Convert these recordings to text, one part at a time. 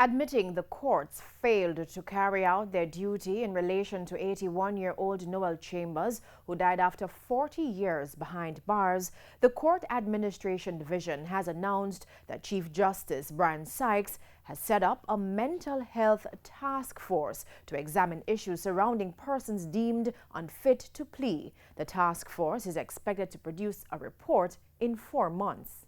Admitting the courts failed to carry out their duty in relation to 81-year-old Noel Chambers, who died after 40 years behind bars, the Court Administration Division has announced that Chief Justice Brian Sykes has set up a mental health task force to examine issues surrounding persons deemed unfit to plea. The task force is expected to produce a report in 4 months.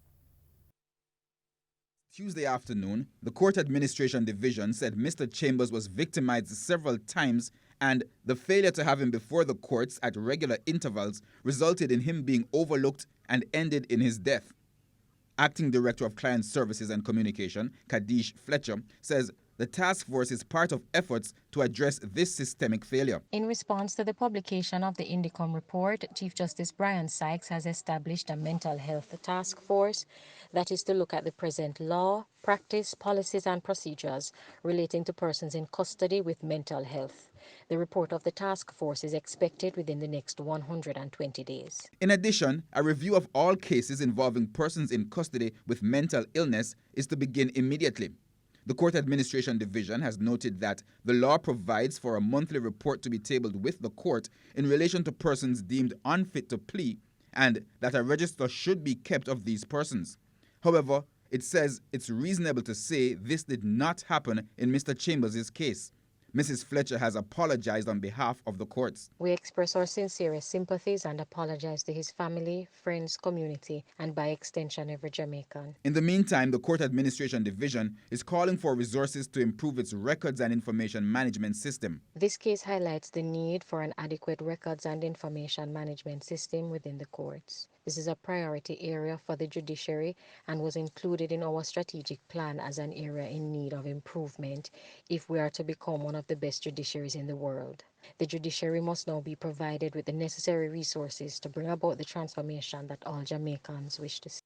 Tuesday afternoon, the Court Administration Division said Mr. Chambers was victimized several times and the failure to have him before the courts at regular intervals resulted in him being overlooked and ended in his death. Acting Director of Client Services and Communication, Kadish Fletcher, says the task force is part of efforts to address this systemic failure. In response to the publication of the Indicom report, Chief Justice Brian Sykes has established a mental health task force that is to look at the present law, practice, policies and procedures relating to persons in custody with mental health. The report of the task force is expected within the next 120 days. In addition, a review of all cases involving persons in custody with mental illness is to begin immediately. The Court Administration Division has noted that the law provides for a monthly report to be tabled with the court in relation to persons deemed unfit to plea and that a register should be kept of these persons. However, it says it's reasonable to say this did not happen in Mr. Chambers' case. Mrs. Fletcher has apologized on behalf of the courts. We express our sincerest sympathies and apologize to his family, friends, community, and by extension every Jamaican. In the meantime, the Court Administration Division is calling for resources to improve its records and information management system. This case highlights the need for an adequate records and information management system within the courts. This is a priority area for the judiciary and was included in our strategic plan as an area in need of improvement if we are to become one of the best judiciaries in the world. The judiciary must now be provided with the necessary resources to bring about the transformation that all Jamaicans wish to see.